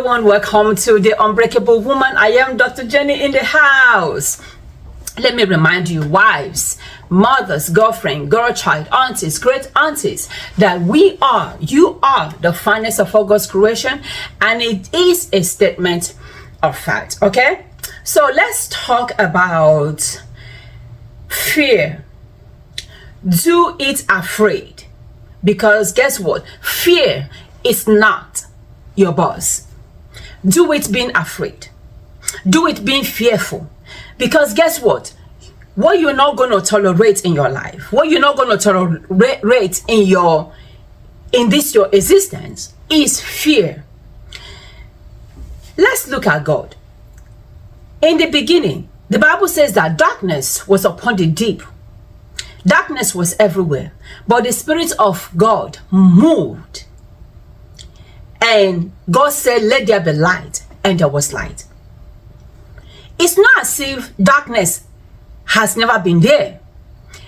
everyone, welcome to the Unbreakable Woman. I am Dr. Jenny in the house. Let me remind you, wives, mothers, girlfriend, girl child, aunties, great aunties, that you are the finest of all God's creation, and it is a statement of fact. Okay, so let's talk about fear. Do it afraid, because guess what? Fear is not your boss. Do it being afraid. Do it being fearful. Because guess what? What you're not going to tolerate in your life, what you're not going to tolerate in your existence is fear. Let's look at God. In the beginning, the Bible says that darkness was upon the deep. Darkness was everywhere, but the Spirit of God moved. And God said, let there be light, and there was light. It's not as if darkness has never been there.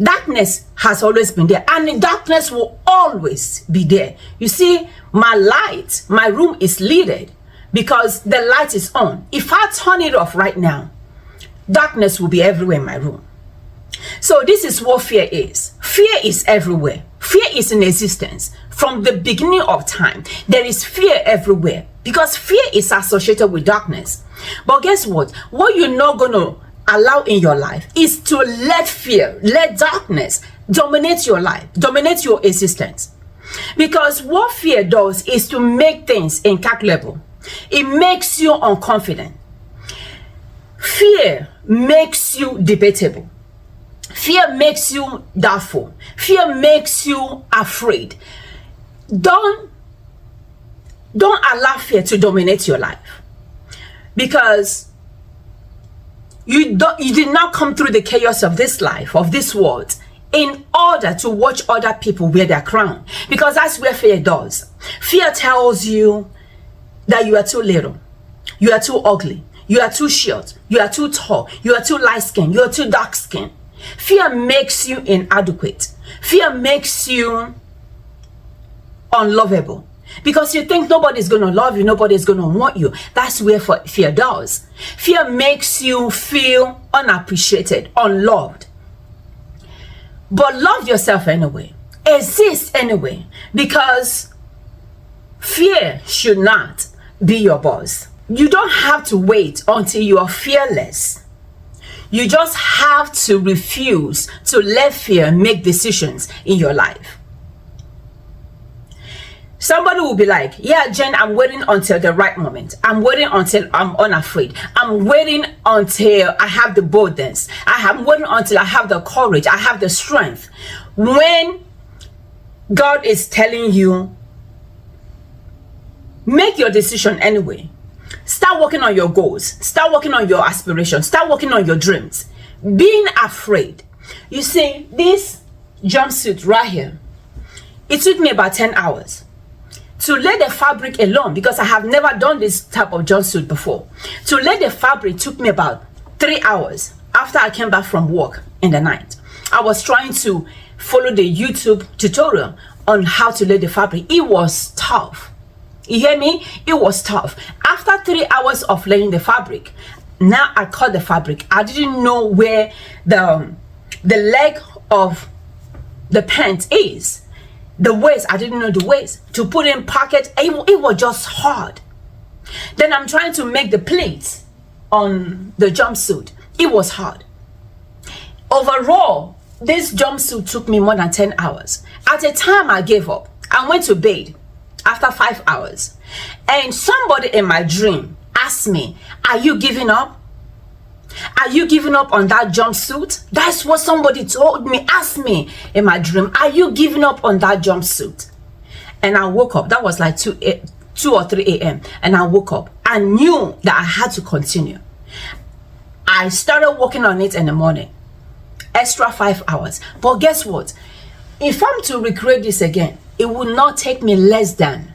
Darkness has always been there, and the darkness will always be there. You see, my room is lit because the light is on. If I turn it off right now, darkness will be everywhere in my room. So this is what fear is. Fear is everywhere. Fear is in existence. From the beginning of time, there is fear everywhere because fear is associated with darkness. But guess what? What you're not going to allow in your life is to let darkness dominate your life, dominate your existence. Because what fear does is to make things incalculable. It makes you unconfident. Fear makes you debatable. Fear makes you doubtful. Fear makes you afraid. Don't allow fear to dominate your life, because you did not come through the chaos of this life, of this world, in order to watch other people wear their crown, because that's where fear does. Fear tells you that you are too little, you are too ugly, you are too short, you are too tall, you are too light-skinned, you are too dark-skinned. Fear makes you inadequate. Fear makes you unlovable, because you think nobody's going to love you, nobody's going to want you. That's where fear does. Fear makes you feel unappreciated, unloved. But love yourself anyway. Exist anyway, because fear should not be your boss. You don't have to wait until you are fearless. You just have to refuse to let fear make decisions in your life. Somebody will be like, yeah, Jen, I'm waiting until the right moment. I'm waiting until I'm unafraid. I'm waiting until I have the boldness. I'm waiting until I have the courage. I have the strength. When God is telling you, make your decision anyway. Start working on your goals. Start working on your aspirations. Start working on your dreams. Being afraid. You see, this jumpsuit right here, it took me about 10 hours. To lay the fabric alone, because I have never done this type of jumpsuit before. To lay the fabric took me about 3 hours after I came back from work in the night. I was trying to follow the YouTube tutorial on how to lay the fabric. It was tough. You hear me? It was tough. After 3 hours of laying the fabric, now I cut the fabric. I didn't know where the leg of the pant is. The waist, I didn't know the waist. To put in pocket, it was just hard. Then I'm trying to make the pleats on the jumpsuit. It was hard. Overall, this jumpsuit took me more than 10 hours. At a time, I gave up. I went to bed after 5 hours. And somebody in my dream asked me, are you giving up? Are you giving up on that jumpsuit? That's what somebody told me, asked me in my dream. Are you giving up on that jumpsuit? And I woke up. That was like 2 or 3 a.m. And I woke up. I knew that I had to continue. I started working on it in the morning. Extra 5 hours. But guess what? If I'm to recreate this again, it will not take me less than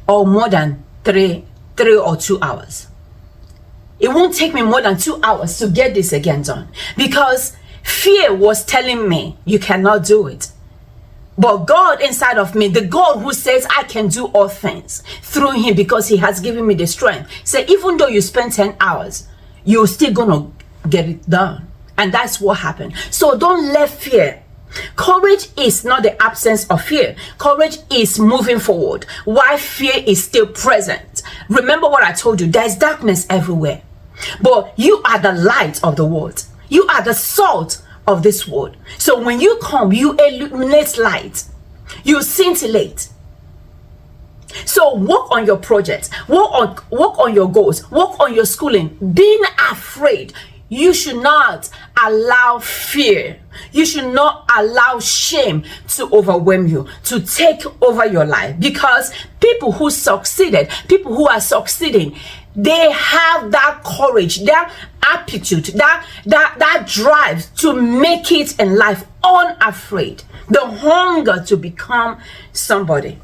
or more than 3 or 2 hours. It won't take me more than 2 hours to get this again done, because fear was telling me you cannot do it. But God inside of me, the God who says I can do all things through him because he has given me the strength, say even though you spend 10 hours, you're still gonna get it done. And that's what happened. So don't let fear. Courage is not the absence of fear. Courage is moving forward while fear is still present. Remember what I told you, there's darkness everywhere. But you are the light of the world. You are the salt of this world. So when you come, you illuminate light. You scintillate. So work on your projects, work on your goals, work on your schooling. Being afraid, you should not allow fear, you should not allow shame to overwhelm you, to take over your life. Because people who succeeded, people who are succeeding, they have that courage, that aptitude, that drive to make it in life unafraid. The hunger to become somebody.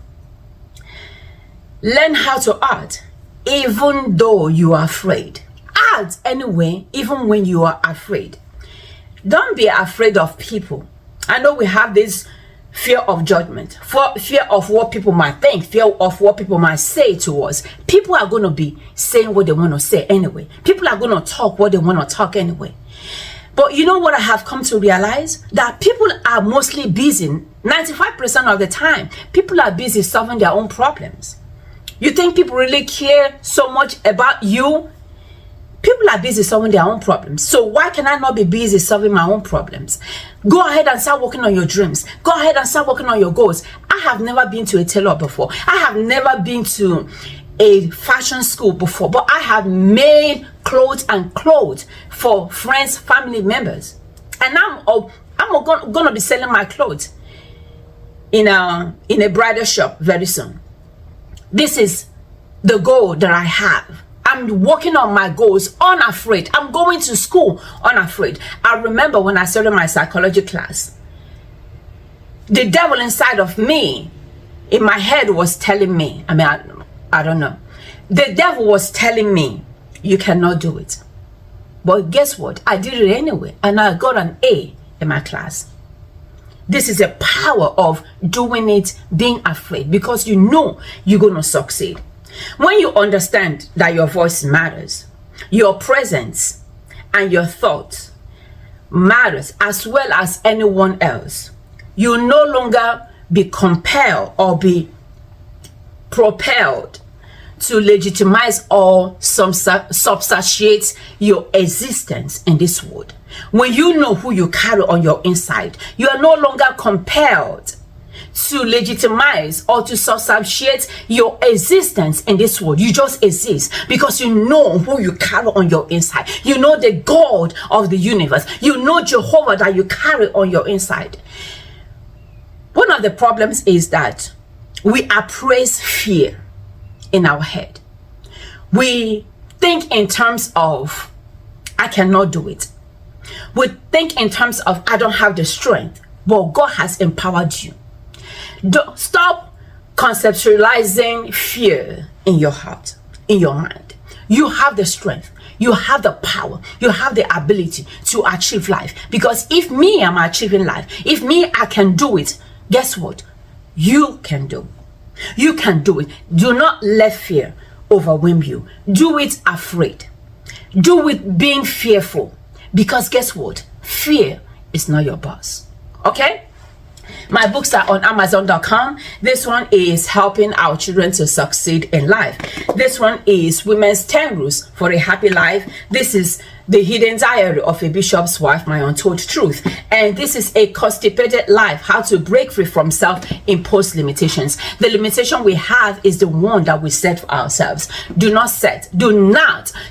Learn how to art even though you are afraid. Art anyway, even when you are afraid. Don't be afraid of people. I know we have this fear of judgment, fear of what people might think, fear of what people might say to us. People are going to be saying what they want to say anyway. People are going to talk what they want to talk anyway. But you know what I have come to realize? That people are mostly busy. 95% of the time, people are busy solving their own problems. You think people really care so much about you? People are busy solving their own problems. So why can I not be busy solving my own problems? Go ahead and start working on your dreams. Go ahead and start working on your goals. I have never been to a tailor before. I have never been to a fashion school before. But I have made clothes for friends, family members. And I'm going to be selling my clothes in a bridal shop very soon. This is the goal that I have. I'm working on my goals unafraid. I'm going to school unafraid. I remember when I started my psychology class, the devil inside of me, in my head, was telling me, I don't know. The devil was telling me, you cannot do it. But guess what? I did it anyway. And I got an A in my class. This is the power of doing it, being afraid, because you know you're going to succeed. When you understand that your voice matters, your presence and your thoughts matters as well as anyone else, you will no longer be compelled or be propelled to legitimize or substantiate your existence in this world. When you know who you carry on your inside, you are no longer compelled to legitimize or to substantiate your existence in this world. You just exist because you know who you carry on your inside. You know the God of the universe. You know Jehovah that you carry on your inside. One of the problems is that we appraise fear in our head. We think in terms of, I cannot do it. We think in terms of, I don't have the strength. But God has empowered you. Don't stop conceptualizing fear in your heart, in your mind. You have the strength, you have the power, you have the ability to achieve life. Because if me, I'm achieving life, if me, I can do it, guess what? You can do. You can do it. Do not let fear overwhelm you. Do it afraid. Do it being fearful. Because guess what? Fear is not your boss. Okay? My books are on Amazon.com. This one is helping our children to succeed in life. This one is Women's 10 Rules for a Happy Life. This is The Hidden Diary of a Bishop's Wife, My Untold Truth. And this is A Constipated Life, How to Break Free from Self-Imposed Limitations. The limitation we have is the one that we set for ourselves. Do not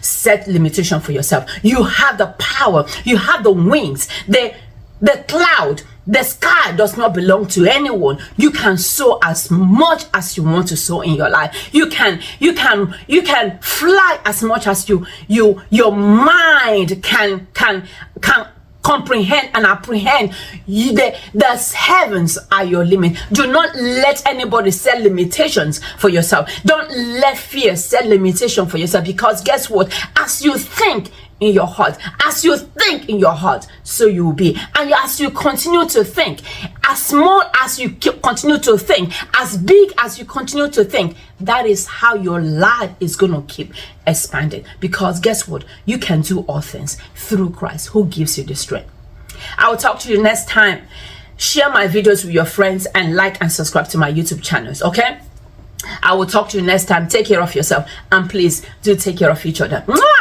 set limitation for yourself. You have the power. You have the wings. The cloud, the sky does not belong to anyone. You can soar as much as you want to soar in your life. You can fly as much as your mind can comprehend and apprehend. The heavens are your limit. Do not let anybody set limitations for yourself. Don't let fear set limitation for yourself, because guess what? As you think in your heart, as you think in your heart, so you will be. And as you continue to think, as small as you continue to think, as big as you continue to think, that is how your life is going to keep expanding. Because guess what? You can do all things through Christ who gives you the strength. I will talk to you next time. Share my videos with your friends and like and subscribe to my YouTube channels, okay? I will talk to you next time. Take care of yourself, and please do take care of each other. Mwah!